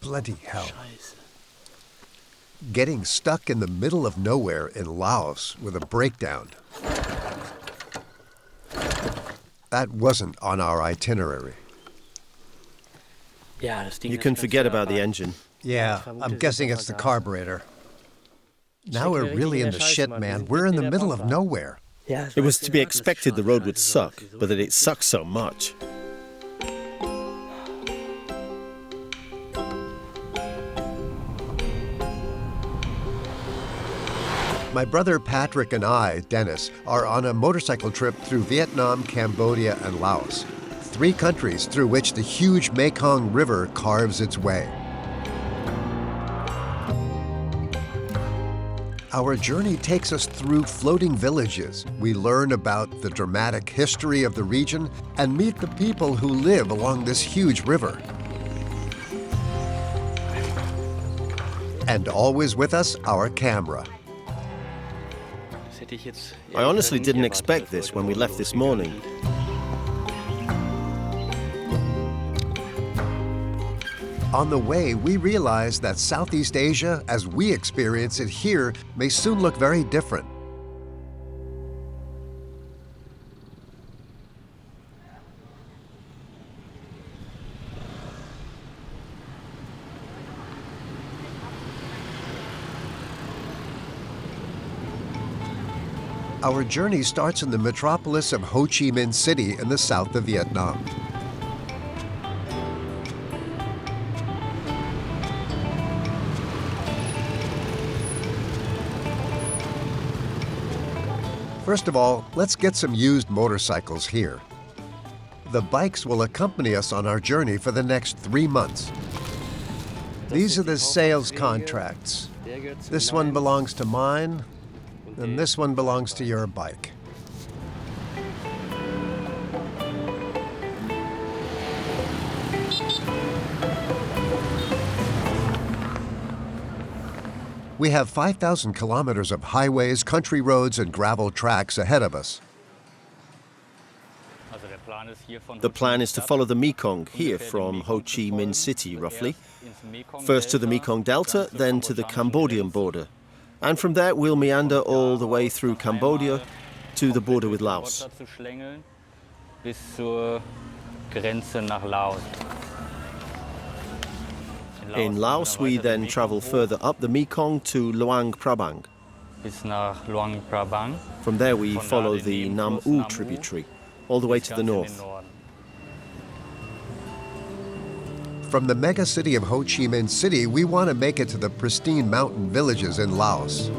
Bloody hell. Getting stuck in the middle of nowhere in Laos with a breakdown. That wasn't on our itinerary. You can forget about the engine. Yeah, I'm guessing it's the carburetor. Now we're really in the shit, man. We're in the middle of nowhere. It was to be expected the road would suck, but that it sucks so much. My brother Patrick and I, Dennis, are on a motorcycle trip through Vietnam, Cambodia, and Laos, 3 countries through which the huge Mekong River carves its way. Our journey takes us through floating villages. We learn about the dramatic history of the region and meet the people who live along this huge river. And always with us, our camera. I honestly didn't expect this when we left this morning. On the way, we realized that Southeast Asia, as we experience it here, may soon look very different. Our journey starts in the metropolis of Ho Chi Minh City in the south of Vietnam. First of all, let's get some used motorcycles here. The bikes will accompany us on our journey for the next 3 months. These are the sales contracts. This one belongs to mine, and this one belongs to your bike. We have 5,000 kilometers of highways, country roads, and gravel tracks ahead of us. The plan is to follow the Mekong here from Ho Chi Minh City, roughly. First to the Mekong Delta, then to the Cambodian border. And from there, we'll meander all the way through Cambodia to the border with Laos. In Laos, we then travel further up the Mekong to Luang Prabang. From there, we follow the Nam U tributary, all the way to the north. From the mega city of Ho Chi Minh City, we want to make it to the pristine mountain villages in Laos.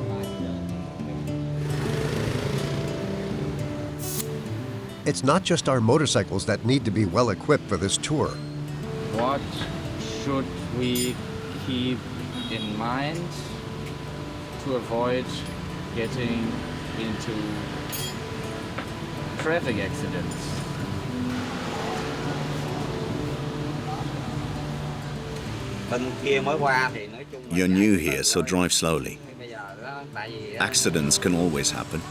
It's not just our motorcycles that need to be well equipped for this tour. What should we keep in mind to avoid getting into traffic accidents? You're new here, so drive slowly. Accidents can always happen.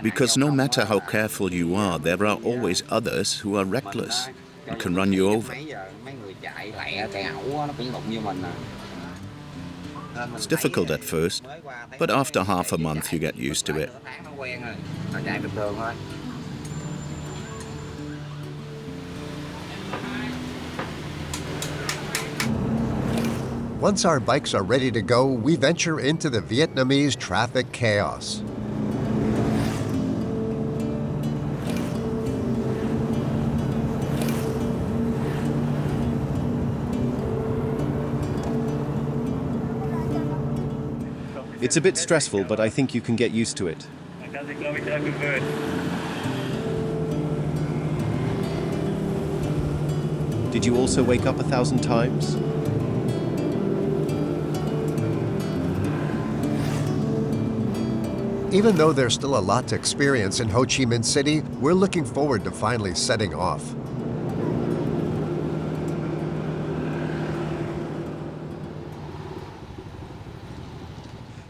Because no matter how careful you are, there are always others who are reckless and can run you over. It's difficult at first, but after half a month you get used to it. Once our bikes are ready to go, we venture into the Vietnamese traffic chaos. It's a bit stressful, but I think you can get used to it. Did you also wake up 1,000 times? Even though there's still a lot to experience in Ho Chi Minh City, we're looking forward to finally setting off.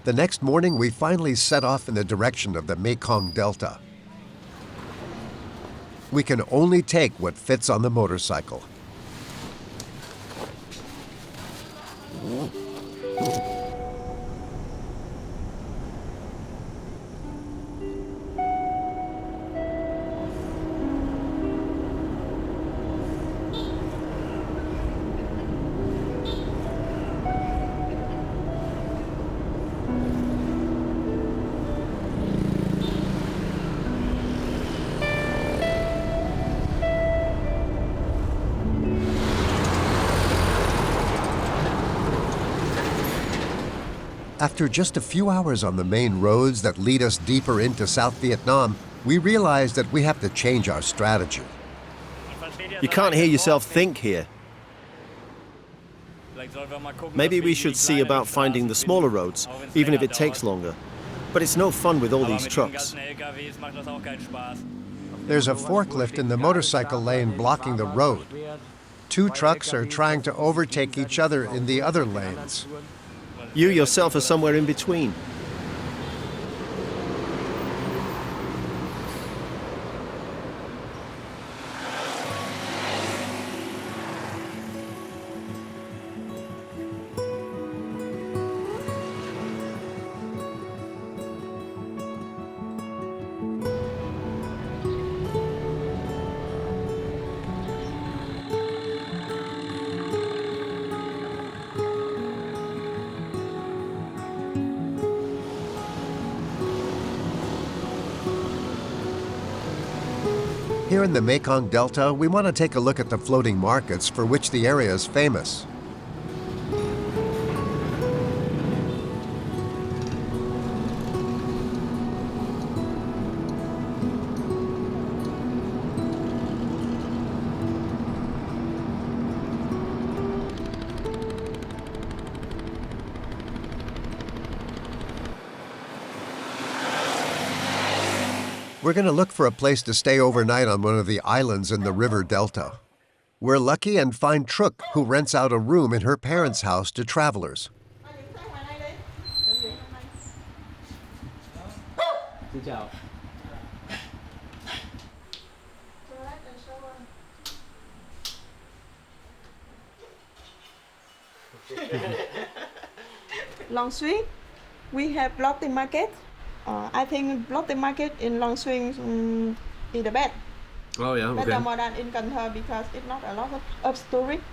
The next morning, we finally set off in the direction of the Mekong Delta. We can only take what fits on the motorcycle. After just a few hours on the main roads that lead us deeper into South Vietnam, we realize that we have to change our strategy. You can't hear yourself think here. Maybe we should see about finding the smaller roads, even if it takes longer. But it's no fun with all these trucks. There's a forklift in the motorcycle lane blocking the road. 2 trucks are trying to overtake each other in the other lanes. You yourself are somewhere in between. Here in the Mekong Delta, we want to take a look at the floating markets for which the area is famous. We're going to look for a place to stay overnight on one of the islands in the river delta. We're lucky and find Trúc, who rents out a room in her parents' house to travelers. Long Xuyên, we have floating market. I think floating market in Long Xuyên is the best. Oh yeah, okay. Better more than in Cần Thơ because it's not a lot of tourists.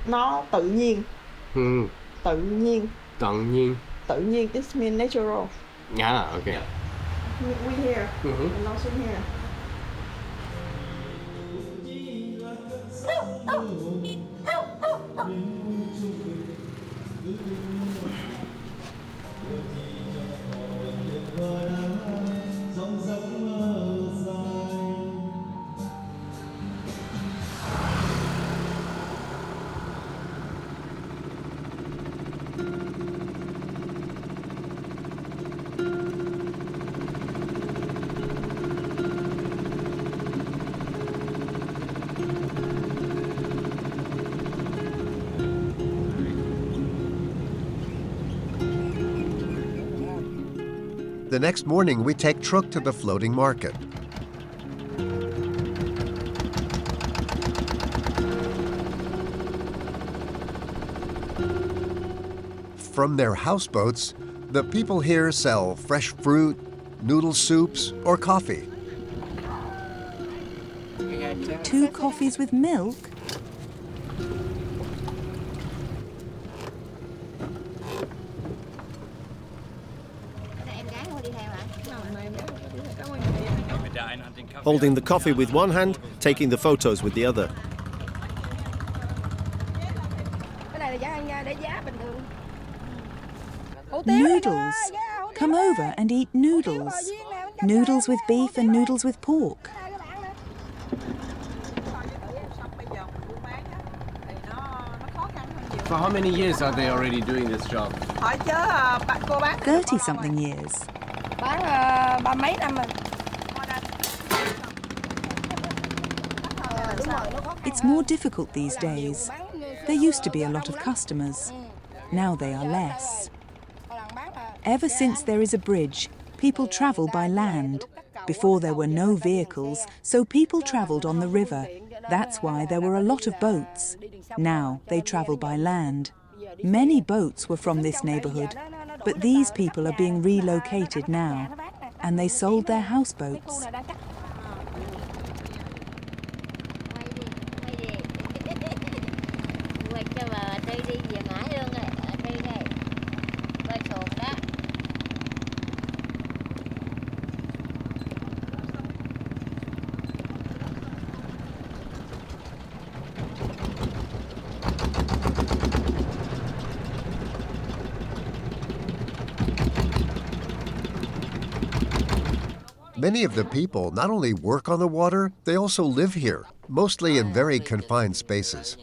Nó tự nhiên. Tự nhiên. Tự nhiên. Tự nhiên, it means natural. Yeah, okay. We here, in Long Xuyên here. The next morning, we take Trúc to the floating market. From their houseboats, the people here sell fresh fruit, noodle soups, or coffee. 2 coffees with milk? Holding the coffee with one hand, taking the photos with the other. Noodles. Come over and eat noodles. Noodles with beef and noodles with pork. For how many years are they already doing this job? 30-something years. Ba mấy năm rồi. It's more difficult these days. There used to be a lot of customers. Now they are less. Ever since there is a bridge, people travel by land. Before there were no vehicles, so people travelled on the river. That's why there were a lot of boats. Now they travel by land. Many boats were from this neighbourhood, but these people are being relocated now, and they sold their houseboats. Many of the people not only work on the water, they also live here, mostly in very confined spaces.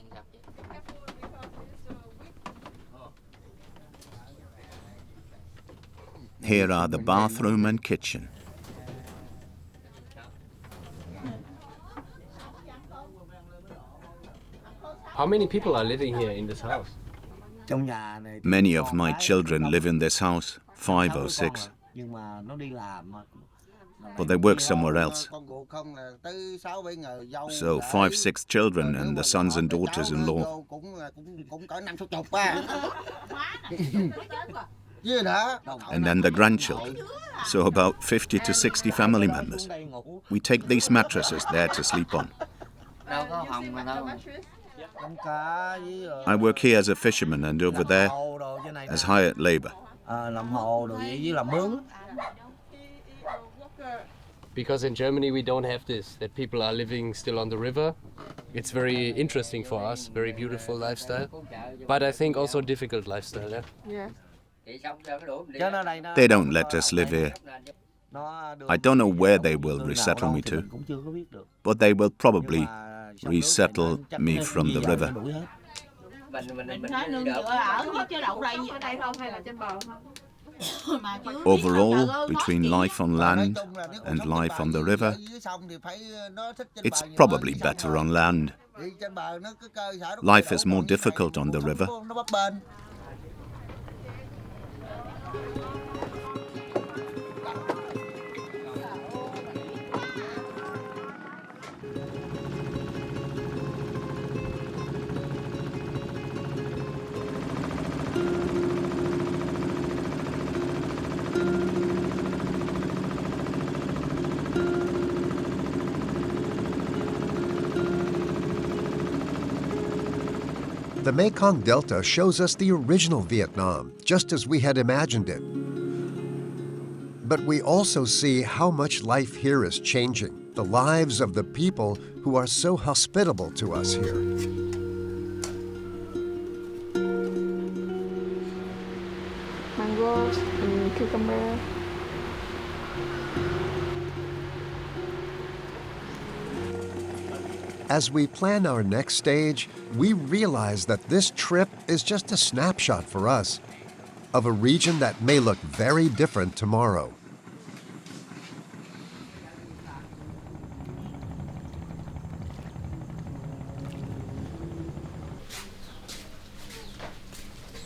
Here are the bathroom and kitchen. How many people are living here in this house? Many of my children live in this house, 5 or 6. But they work somewhere else. So 5, 6 children and the sons and daughters-in-law. And then the grandchildren. So about 50 to 60 family members. We take these mattresses there to sleep on. I work here as a fisherman and over there as hired labor. Because in Germany we don't have this, that people are living still on the river. It's very interesting for us, very beautiful lifestyle. But I think also difficult lifestyle, yeah? They don't let us live here. I don't know where they will resettle me to, but they will probably resettle me from the river. Overall, between life on land and life on the river, it's probably better on land. Life is more difficult on the river. The Mekong Delta shows us the original Vietnam, just as we had imagined it. But we also see how much life here is changing, the lives of the people who are so hospitable to us here. Mangoes and cucumber. As we plan our next stage, we realize that this trip is just a snapshot for us of a region that may look very different tomorrow.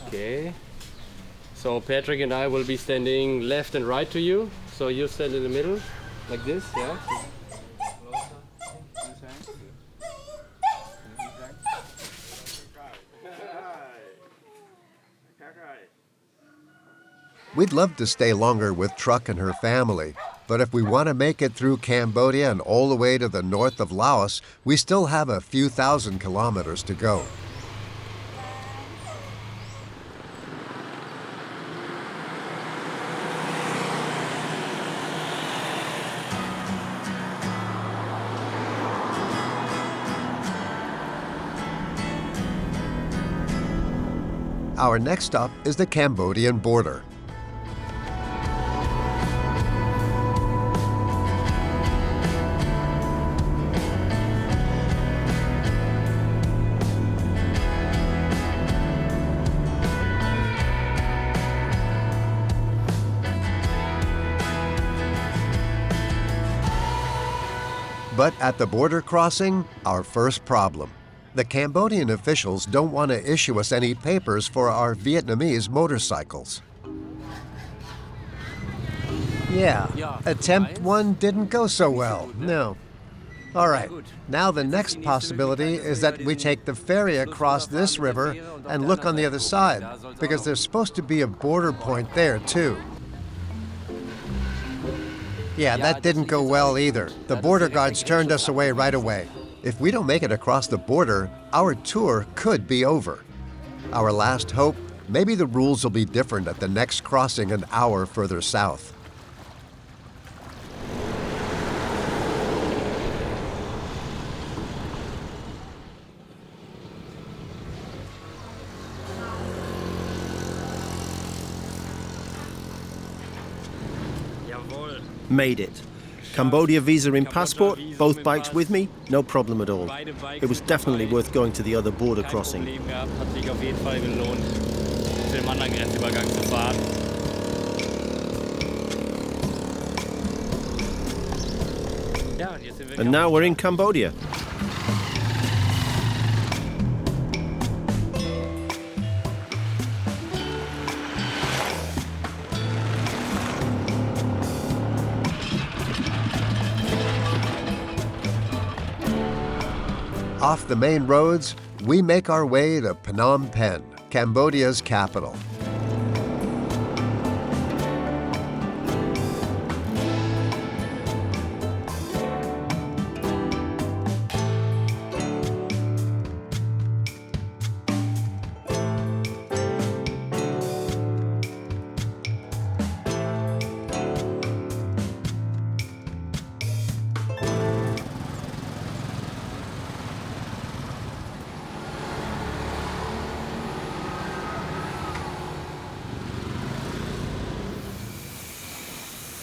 Okay. So Patrick and I will be standing left and right to you. So you stand in the middle, like this, yeah? We'd love to stay longer with Truck and her family, but if we want to make it through Cambodia and all the way to the north of Laos, we still have a few thousand kilometers to go. Our next stop is the Cambodian border. But at the border crossing, our first problem. The Cambodian officials don't want to issue us any papers for our Vietnamese motorcycles. Yeah, attempt 1 didn't go so well, no. All right, now the next possibility is that we take the ferry across this river and look on the other side, because there's supposed to be a border point there too. Yeah, that didn't go well either. The border guards turned us away right away. If we don't make it across the border, our tour could be over. Our last hope, maybe the rules will be different at the next crossing an hour further south. Made it. Cambodia visa in passport, both bikes with me, no problem at all. It was definitely worth going to the other border crossing. And now we're in Cambodia. Off the main roads, we make our way to Phnom Penh, Cambodia's capital.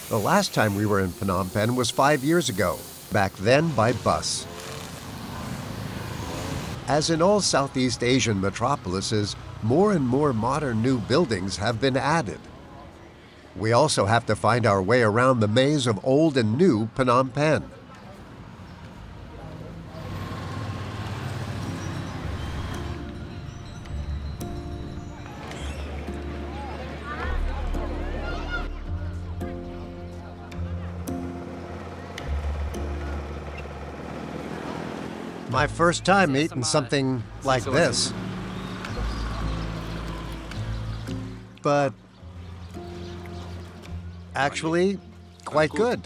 The last time we were in Phnom Penh was 5 years ago, back then by bus. As in all Southeast Asian metropolises, more and more modern new buildings have been added. We also have to find our way around the maze of old and new Phnom Penh. My first time eating something like this. But actually, quite good.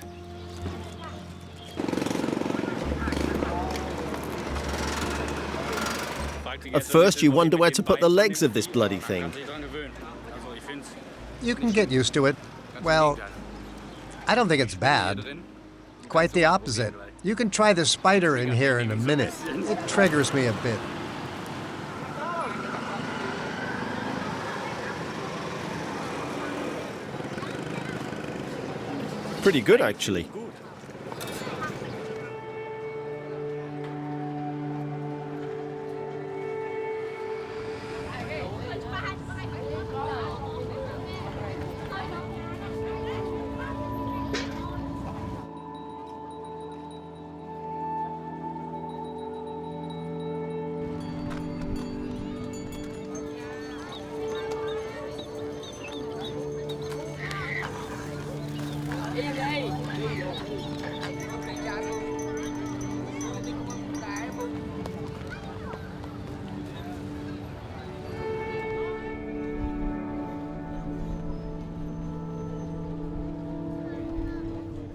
At first, you wonder where to put the legs of this bloody thing. You can get used to it. Well, I don't think it's bad. Quite the opposite. You can try the spider in here in a minute. It triggers me a bit. Pretty good, actually.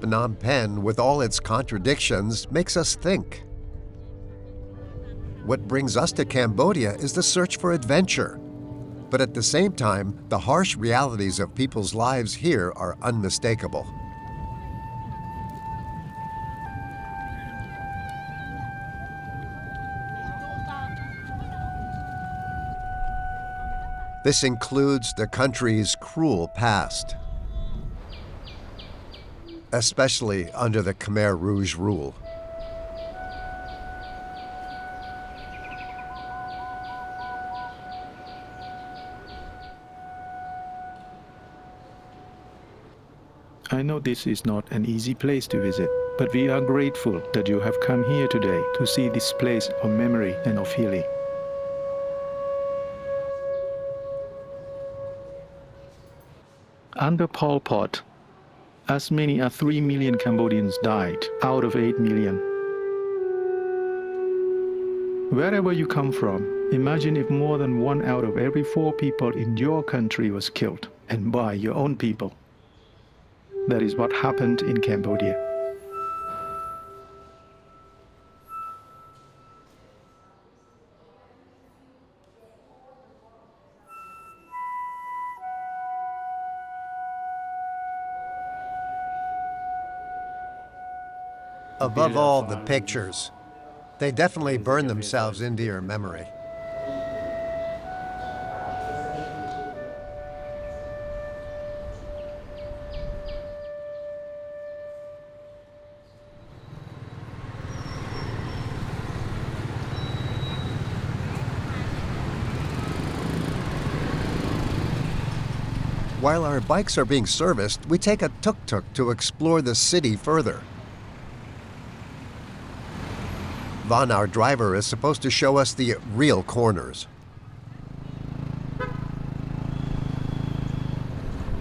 Phnom Penh, with all its contradictions, makes us think. What brings us to Cambodia is the search for adventure. But at the same time, the harsh realities of people's lives here are unmistakable. This includes the country's cruel past, especially under the Khmer Rouge rule. I know this is not an easy place to visit, but we are grateful that you have come here today to see this place of memory and of healing. Under Pol Pot, as many as 3 million Cambodians died out of 8 million. Wherever you come from, imagine if more than 1 out of every 4 people in your country was killed, and by your own people. That is what happened in Cambodia. Above all, the pictures. They definitely burn themselves into your memory. While our bikes are being serviced, we take a tuk-tuk to explore the city further. Van, our driver, is supposed to show us the real corners.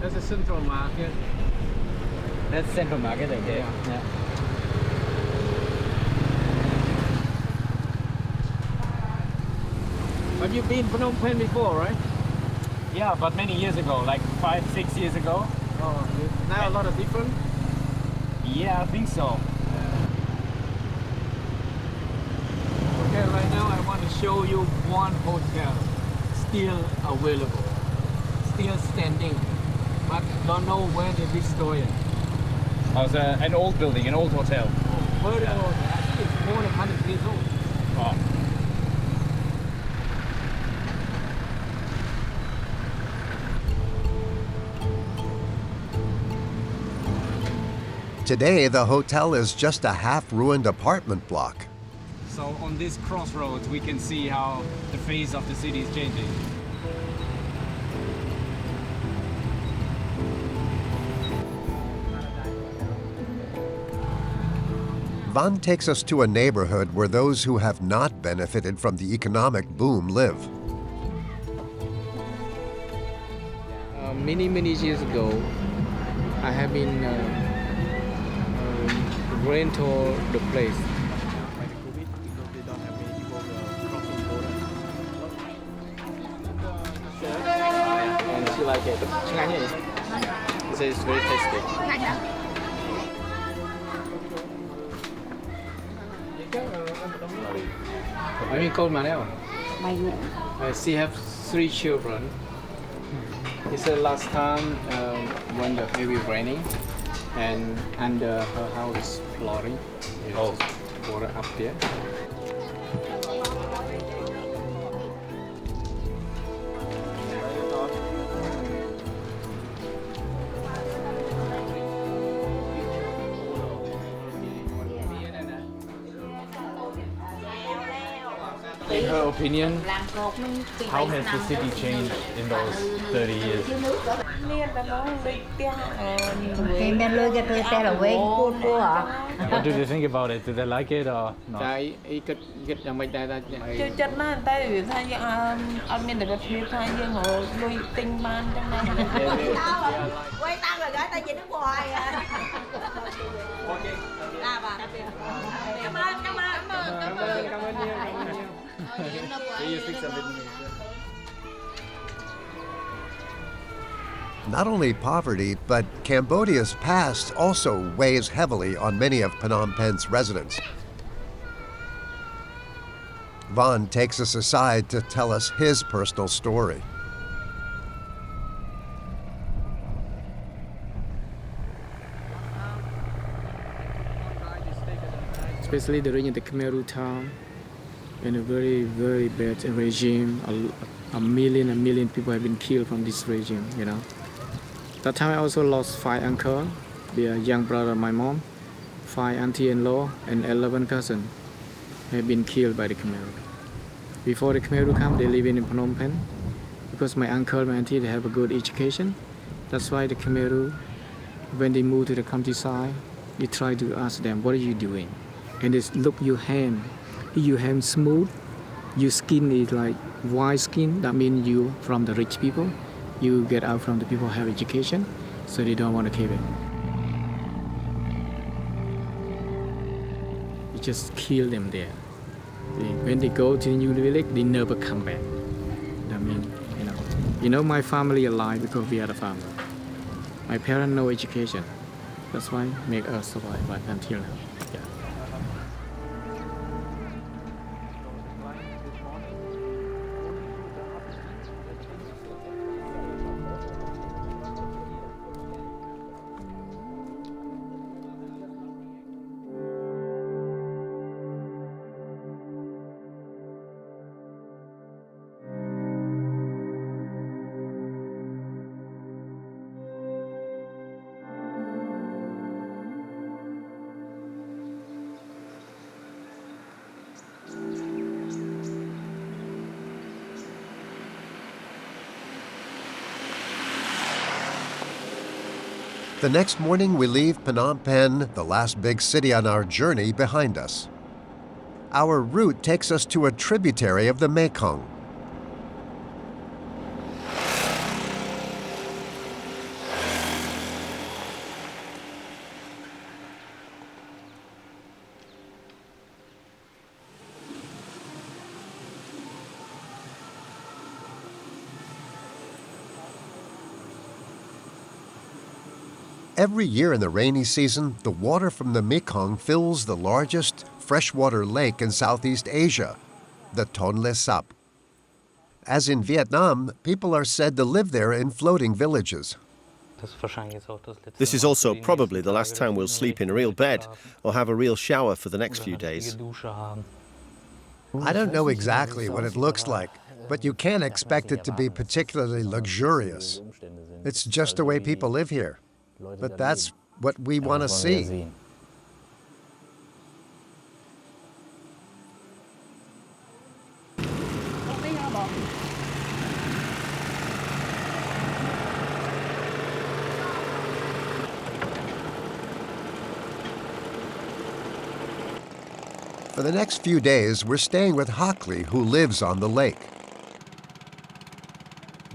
That's a central market. That's central market, okay. Yeah. But you've been Phnom Penh before, right? Yeah, but many years ago, like 5-6 years ago. Oh, now a lot of different? Yeah, I think so. Okay, right now I want to show you one hotel still available, still standing, but don't know when it is destroyed. Oh, it's an old building, an old hotel. Very old. I think it's more than 100 years old. Oh. Today, the hotel is just a half-ruined apartment block. So on this crossroads, we can see how the face of the city is changing. Van takes us to a neighborhood where those who have not benefited from the economic boom live. Many years ago, I have been rental the place. And she like it. She says it's very tasty. I mean, cold man. She have 3 children. He said last time when the heavy raining and under her house flooring, water up there. In her opinion, How has the city changed in those 30 years? What do they think about it? Do they like it or not? Not only poverty, but Cambodia's past also weighs heavily on many of Phnom Penh's residents. Van takes us aside to tell us his personal story. Especially during the Khmer Rouge time, in a very bad regime. A million people have been killed from this regime, you know. That time I also lost 5 uncles, the young brother of my mom, 5 auntie-in-law, and 11 cousins have been killed by the Khmer Rouge. Before the Khmer Rouge come, they live in Phnom Penh. Because my uncle, my auntie, they have a good education. That's why the Khmer Rouge, when they move to the countryside, they try to ask them, what are you doing? And they look your hand. If your hand smooth, your skin is like white skin, that means you from the rich people. You get out from the people who have education, so they don't want to keep it. You just kill them there. When they go to the new village, they never come back. I mean, you know my family alive because we are the family. My parents no education. That's why make us survive until now. Yeah. The next morning, we leave Phnom Penh, the last big city on our journey, behind us. Our route takes us to a tributary of the Mekong. Every year in the rainy season, the water from the Mekong fills the largest freshwater lake in Southeast Asia, the Tonle Sap. As in Vietnam, people are said to live there in floating villages. This is also probably the last time we'll sleep in a real bed or have a real shower for the next few days. I don't know exactly what it looks like, but you can't expect it to be particularly luxurious. It's just the way people live here. But that's what we want to see. For the next few days, we're staying with Hockley, who lives on the lake.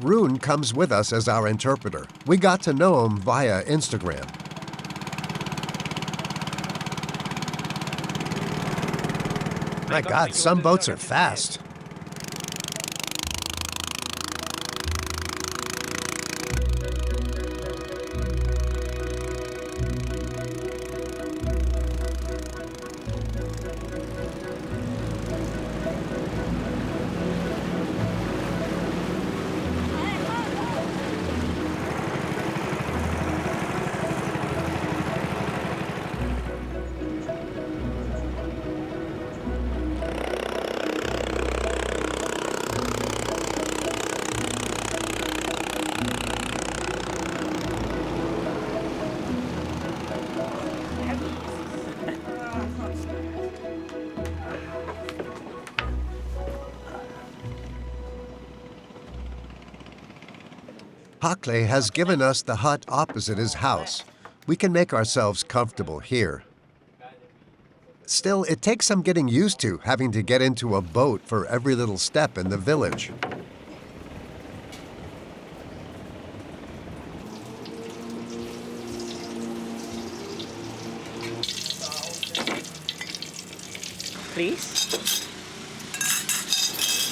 Rune comes with us as our interpreter. We got to know him via Instagram. My God, some boats are fast. Hockley has given us the hut opposite his house. We can make ourselves comfortable here. Still, it takes some getting used to having to get into a boat for every little step in the village. Please.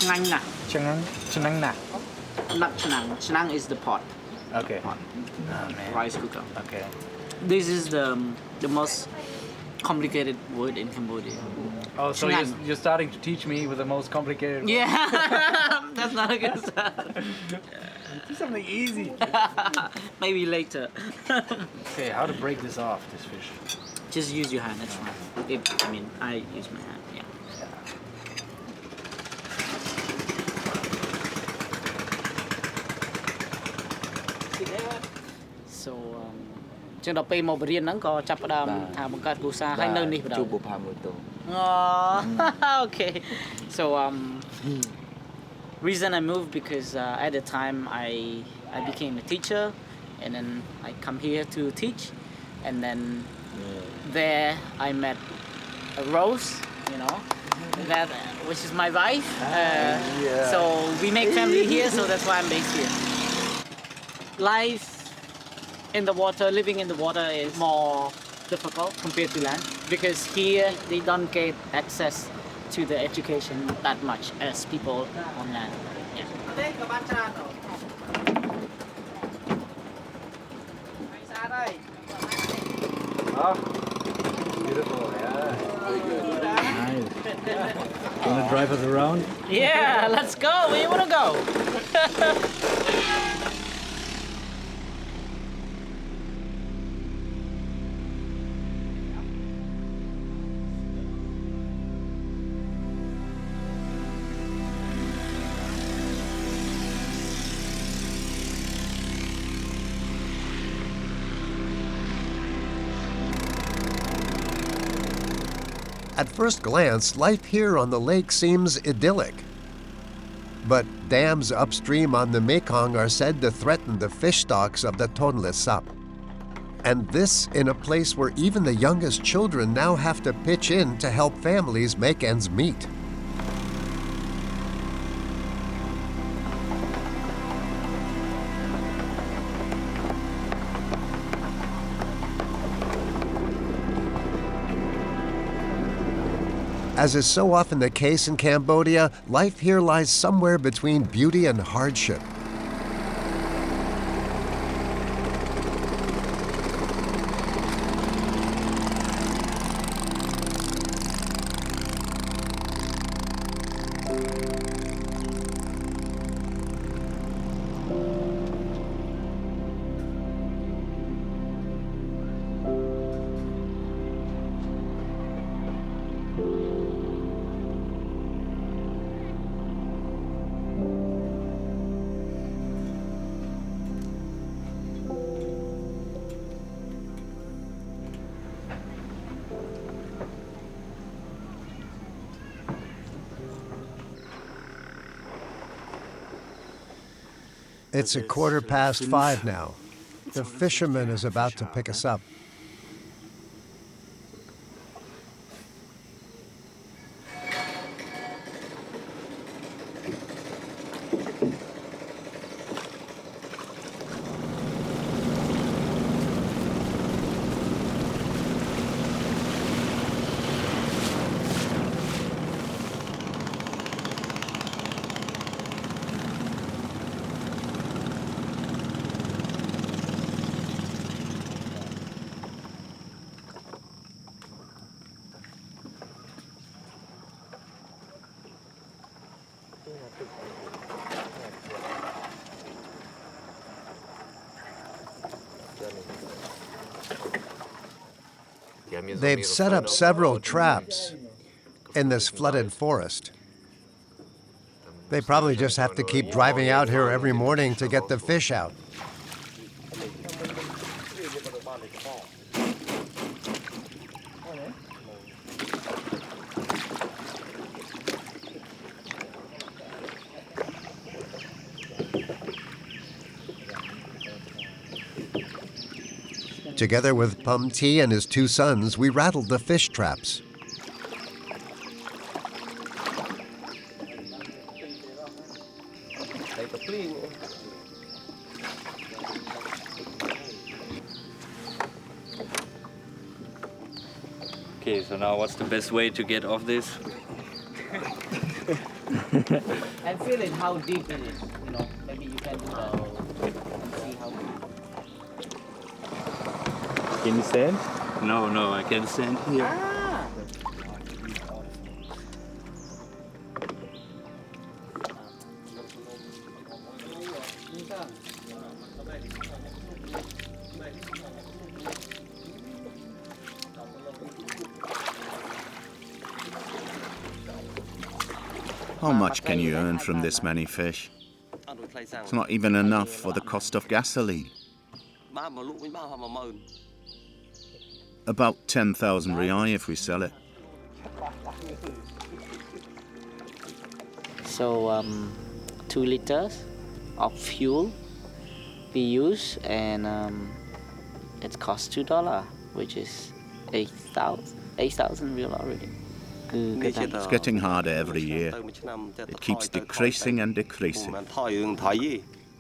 Chnang na. Chnang na. Not chnang. Chnang is the pot. Okay. Pot. Oh, man. Rice cooker. Okay. This is the most complicated word in Cambodia. Oh, so you're starting to teach me with the most complicated word? Yeah, that's not a good start. Do something easy. Maybe later. Okay, how to break this off, this fish? Just use your hand, that's fine. I use my hand, yeah. So ចឹងដល់ពេលមកបរៀនហ្នឹងក៏ចាប់ផ្ដើមថាបង្កើតគ្រួសារហើយនៅនេះបណ្ដោយជួបបុប្ផាមួយតោ Okay. So reason I moved because at the time I became a teacher and then I come here to teach and then there I met a Rose, that which is my wife. So we make family here, so that's why I'm based here. Life in the water, living in the water is more difficult compared to land because here they don't get access to the education that much as people on land. Yeah. Oh, beautiful, yeah. Nice. Wanna drive us around? Yeah, let's go. Where you wanna go? At first glance, life here on the lake seems idyllic. But dams upstream on the Mekong are said to threaten the fish stocks of the Tonle Sap. And this in a place where even the youngest children now have to pitch in to help families make ends meet. As is so often the case in Cambodia, life here lies somewhere between beauty and hardship. It's 5:15 now. The fisherman is about to pick us up. They've set up several traps in this flooded forest. They probably just have to keep driving out here every morning to get the fish out. Together with Pum T and his 2 sons, we rattled the fish traps. Okay, so now what's the best way to get off this? And feel it how deep it is. You know, maybe you can see how deep. Can you stand? No, I can stand here. How much can you earn from this many fish? It's not even enough for the cost of gasoline. About 10,000 rial if we sell it. So 2 liters of fuel we use, and it costs $2, which is 8,000 rial already. It's getting harder every year. It keeps decreasing and decreasing.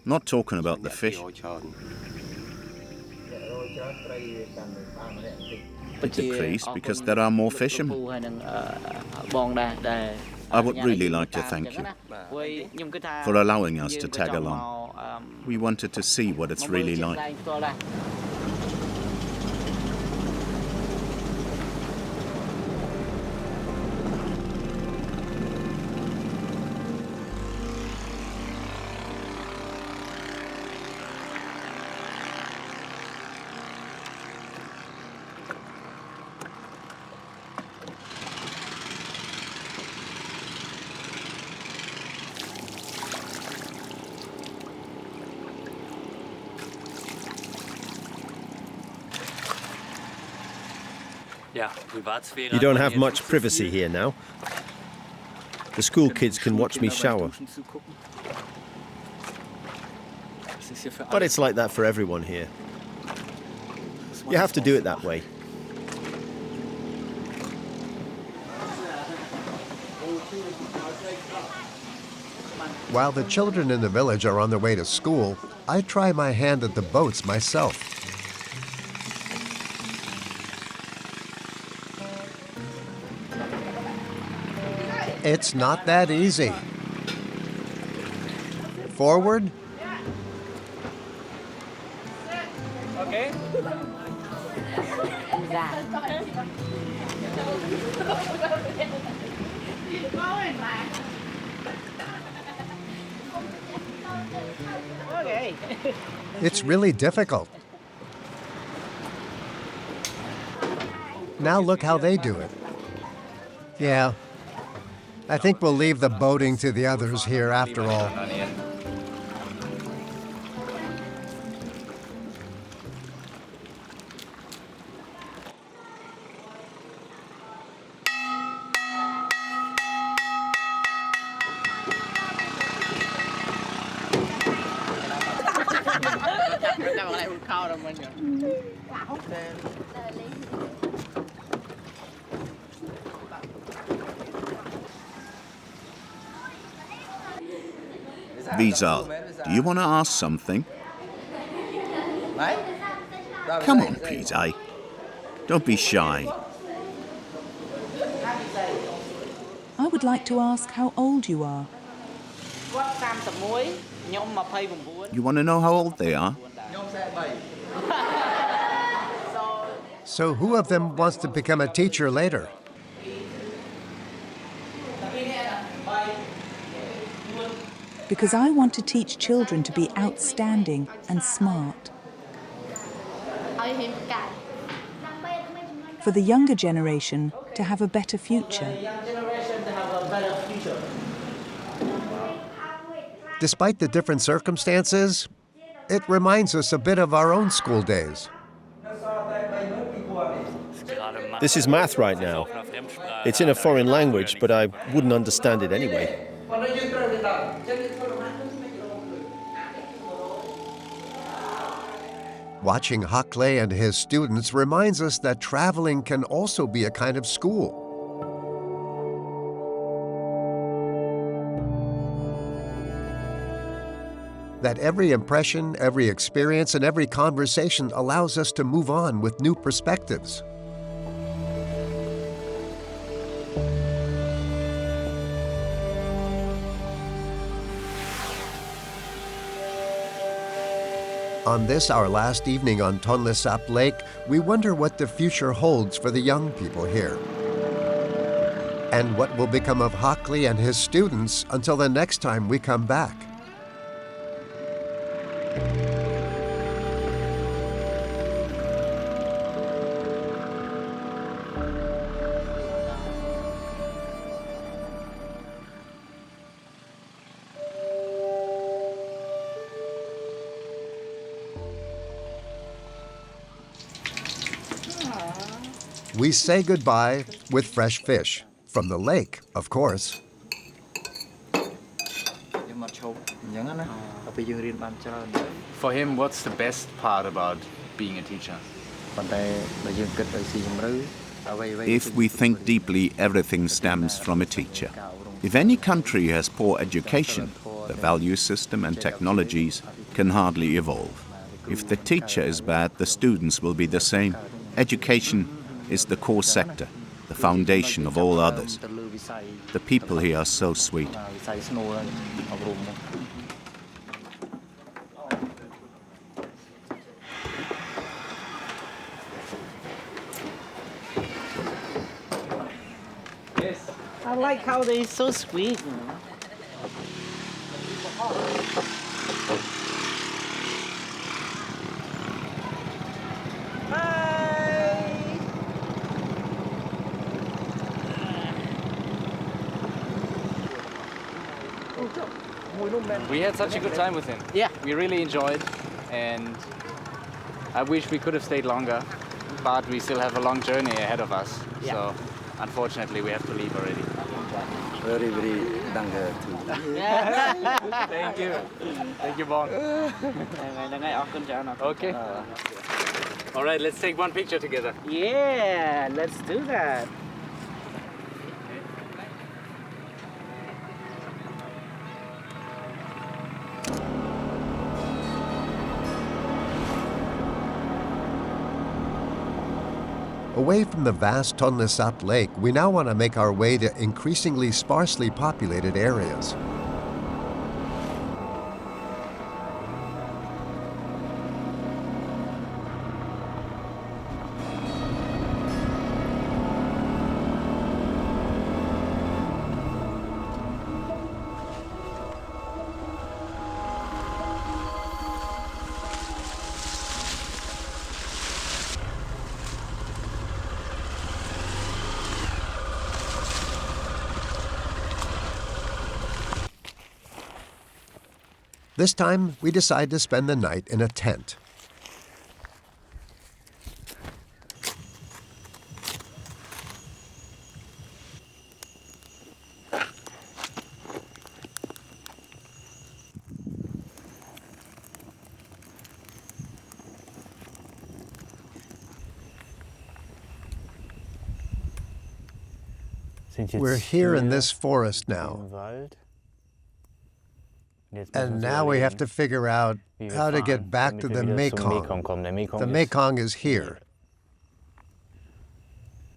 Not talking about the fish. It decreased because there are more fishermen. I would really like to thank you for allowing us to tag along. We wanted to see what it's really like. You don't have much privacy here now. The school kids can watch me shower. But it's like that for everyone here. You have to do it that way. While the children in the village are on their way to school, I try my hand at the boats myself. It's not that easy. Forward. Okay. It's really difficult. Now look how they do it. Yeah, I think we'll leave the boating to the others here after all. Vizal, do you want to ask something? Come on, PJ. Don't be shy. I would like to ask how old you are. You want to know how old they are? So who of them wants to become a teacher later? Because I want to teach children to be outstanding and smart. For the younger generation to have a better future. Despite the different circumstances, it reminds us a bit of our own school days. This is math right now. It's in a foreign language, but I wouldn't understand it anyway. Watching Hakle and his students reminds us that traveling can also be a kind of school. That every impression, every experience, and every conversation allows us to move on with new perspectives. On this, our last evening on Tonle Sap Lake, we wonder what the future holds for the young people here. And what will become of Hakle and his students until the next time we come back. We say goodbye with fresh fish, from the lake, of course. For him, what's the best part about being a teacher? If we think deeply, everything stems from a teacher. If any country has poor education, the value system and technologies can hardly evolve. If the teacher is bad, the students will be the same. Education is the core sector, the foundation of all others. The people here are so sweet. I like how they're so sweet. We had such a good time with him. Yeah. We really enjoyed, and I wish we could have stayed longer, but we still have a long journey ahead of us. Yeah. So unfortunately we have to leave already. Very, very danke too. Thank you. Thank you, Bon. Okay. All right, let's take one picture together. Yeah, let's do that. Away from the vast Tonle Sap Lake, we now want to make our way to increasingly sparsely populated areas. This time, we decide to spend the night in a tent. We're here in this forest now. And now we have to figure out how to get back to the Mekong. The Mekong is here.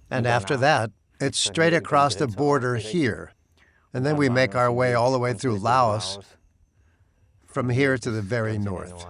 And after that, it's straight across the border here. And then we make our way all the way through Laos, from here to the very north.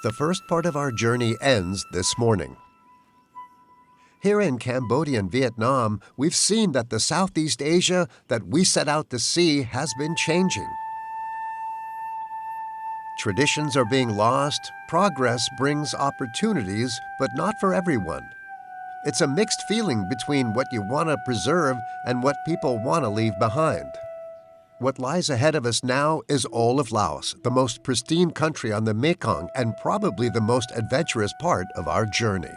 The first part of our journey ends this morning. Here in Cambodia and Vietnam, we've seen that the Southeast Asia that we set out to see has been changing. Traditions are being lost, progress brings opportunities, but not for everyone. It's a mixed feeling between what you want to preserve and what people want to leave behind. What lies ahead of us now is all of Laos, the most pristine country on the Mekong and probably the most adventurous part of our journey.